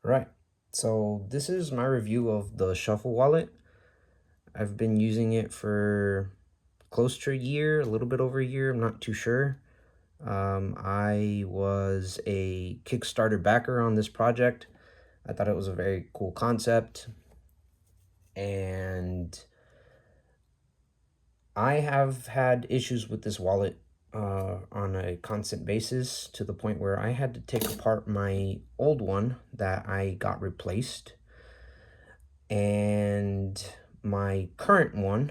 Right. So this is my review of the Shuffle wallet. I've been using it for close to a year, a little bit over a year. I'm not too sure. I was a Kickstarter backer on this project. I thought it was a very cool concept, and I have had issues with this wallet on a constant basis to the point where I had to take apart my old one that I got replaced, and my current one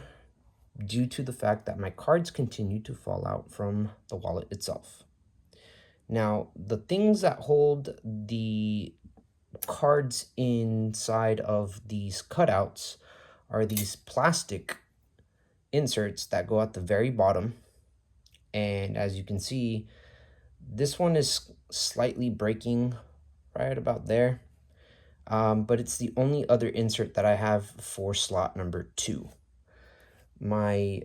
due to the fact that my cards continue to fall out from the wallet itself. Now, the things that hold the cards inside of these cutouts are these plastic inserts that go at the very bottom. And as you can see, this one is slightly breaking right about there. But it's the only other insert that I have for slot number 2. My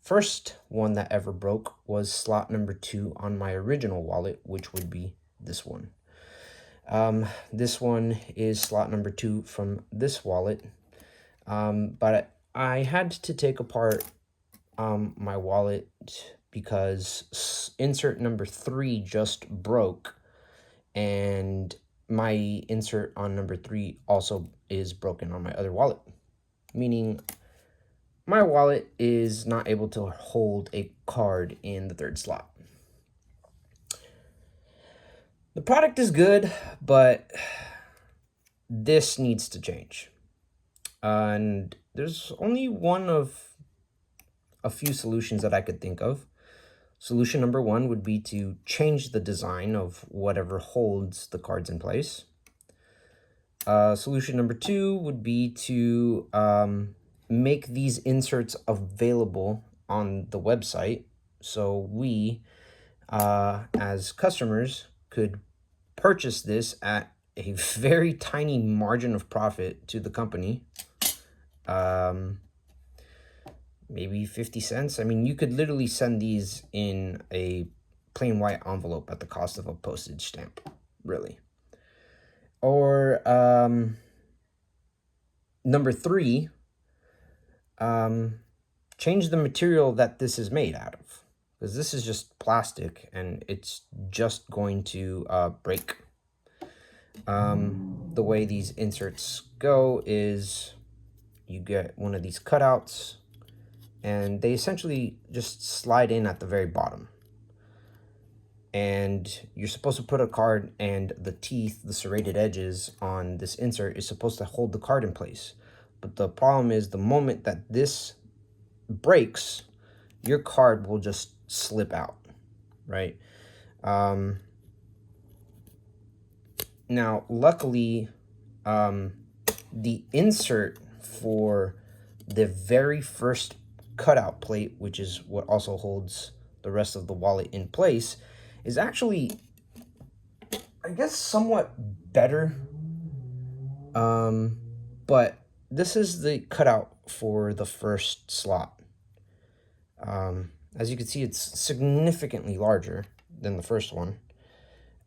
first one that ever broke was slot number 2 on my original wallet, which would be this one. This one is slot number 2 from this wallet. But I had to take apart my wallet because insert number 3 just broke, and my insert on number 3 also is broken on my other wallet, meaning my wallet is not able to hold a card in the third slot. The product is good, but this needs to change. And there's only one of a few solutions that I could think of. Solution number 1 would be to change the design of whatever holds the cards in place. Solution number 2 would be to make these inserts available on the website, so we, as customers, could purchase this at a very tiny margin of profit to the company. Maybe 50 cents. I mean, you could literally send these in a plain white envelope at the cost of a postage stamp, really. Or number 3, change the material that this is made out of, because this is just plastic and it's just going to break. The way these inserts go is you get one of these cutouts, and they essentially just slide in at the very bottom. And you're supposed to put a card, and the teeth, the serrated edges on this insert is supposed to hold the card in place. But the problem is the moment that this breaks, your card will just slip out, right? Now, luckily, the insert for the very first cutout plate, which is what also holds the rest of the wallet in place, is actually, I guess, somewhat better. But this is the cutout for the first slot. As you can see, it's significantly larger than the first one.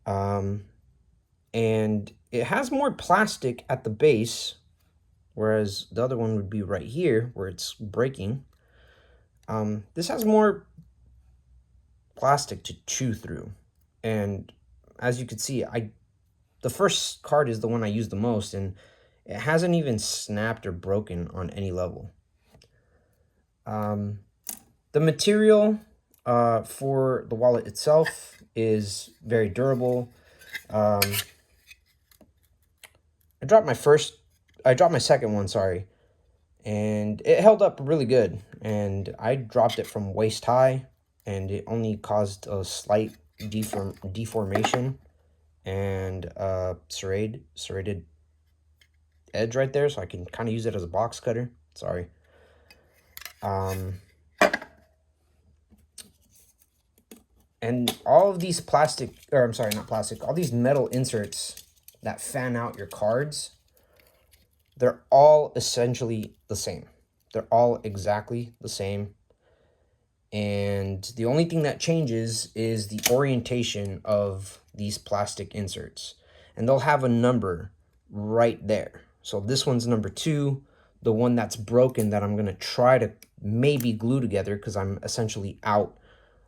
And it has more plastic at the base, whereas the other one would be right here where it's breaking. This has more plastic to chew through, and as you can see, the first card is the one I use the most, and it hasn't even snapped or broken on any level. The material for the wallet itself is very durable. I dropped my second one, sorry, and it held up really good, and I dropped it from waist high, and it only caused a slight deformation and serrated edge right there, so I can kind of use it as a box cutter. Sorry. And all of these all these metal inserts that fan out your cards, they're all essentially the same. They're all exactly the same. And the only thing that changes is the orientation of these plastic inserts. And they'll have a number right there. So this one's number 2. The one that's broken that I'm going to try to maybe glue together because I'm essentially out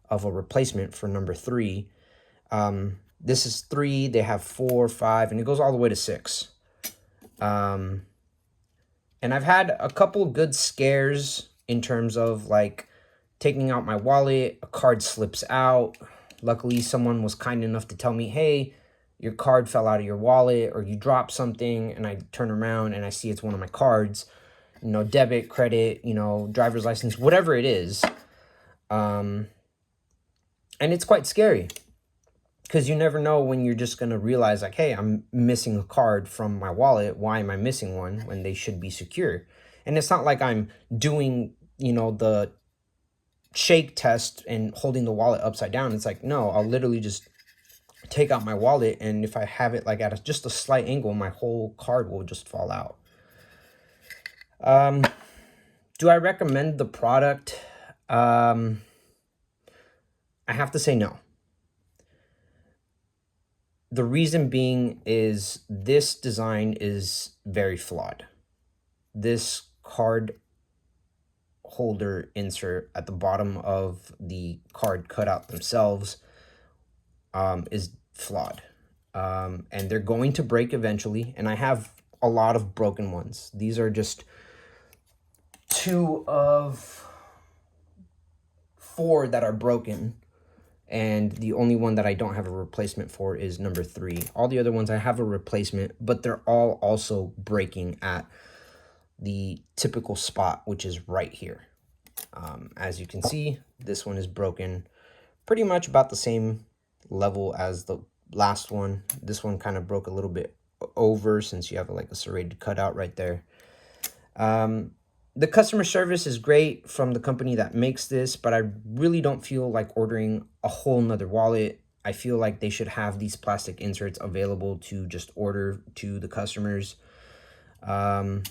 of a replacement for number 3. This is 3. They have 4, 5, and it goes all the way to 6. And I've had a couple good scares in terms of like taking out my wallet, a card slips out. Luckily, someone was kind enough to tell me, hey, your card fell out of your wallet or you dropped something, and I turn around and I see it's one of my cards, you know, debit, credit, you know, driver's license, whatever it is. And it's quite scary because you never know when you're just going to realize like, hey, I'm missing a card from my wallet. Why am I missing one when they should be secure? And it's not like I'm doing, you know, the shake test and holding the wallet upside down. It's like, no, I'll literally just take out my wallet, and if I have it like at just a slight angle, my whole card will just fall out. Do I recommend the product? I have to say no. The reason being is this design is very flawed. This card holder insert at the bottom of the card cutout themselves is flawed. And they're going to break eventually, and I have a lot of broken ones. These are just 2 of 4 that are broken, and the only one that I don't have a replacement for is number 3. All the other ones I have a replacement, but they're all also breaking at the typical spot, which is right here. As you can see, this one is broken pretty much about the same level as the last one. This one kind of broke a little bit over since you have like a serrated cutout right there. The customer service is great from the company that makes this, but I really don't feel like ordering a whole nother wallet. I feel like they should have these plastic inserts available to just order to the customers. But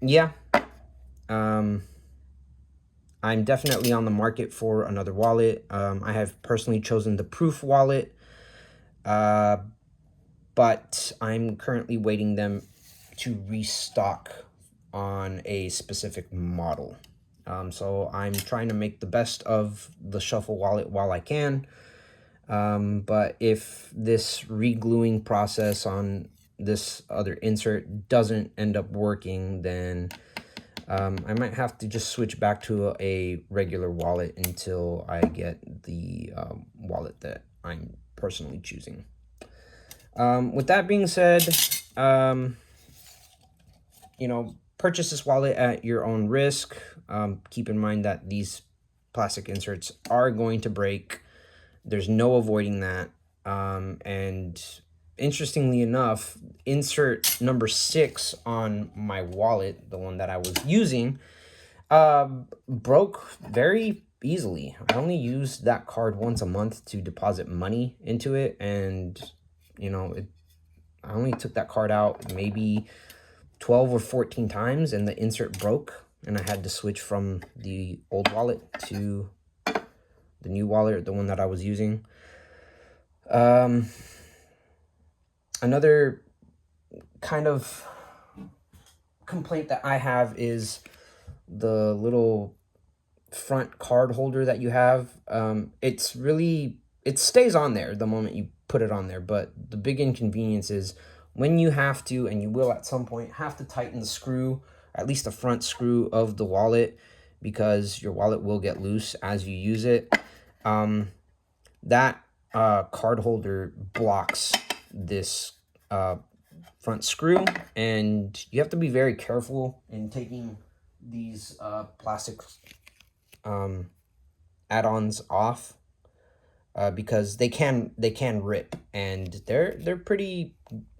yeah, I'm definitely on the market for another wallet. I have personally chosen the Proof wallet, but I'm currently waiting them to restock on a specific model. So I'm trying to make the best of the Shuffle wallet while I can. But if this re-gluing process on this other insert doesn't end up working, then I might have to just switch back to a regular wallet until I get the wallet that I'm personally choosing. With that being said, you know, purchase this wallet at your own risk. Keep in mind that these plastic inserts are going to break. There's no avoiding that. And interestingly enough, insert number 6 on my wallet, the one that I was using, broke very easily. I only used that card once a month to deposit money into it, and you know, I only took that card out maybe 12 or 14 times, and the insert broke, and I had to switch from the old wallet to the new wallet, the one that I was using. Another kind of complaint that I have is the little front card holder that you have. It stays on there the moment you put it on there, but the big inconvenience is when you have to, and you will at some point, have to tighten the screw, at least the front screw of the wallet, because your wallet will get loose as you use it. That card holder blocks this front screw, and you have to be very careful in taking these plastic add-ons off, because they can rip, and they're pretty,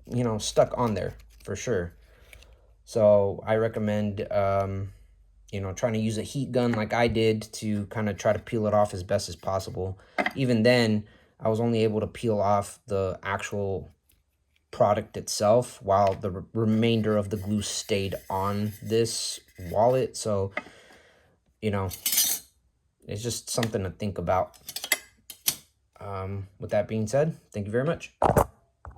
you know, stuck on there for sure. So I recommend you know, trying to use a heat gun like I did to kind of try to peel it off as best as possible. Even then, I was only able to peel off the actual product itself while the remainder of the glue stayed on this wallet. So, you know, it's just something to think about. With that being said, thank you very much.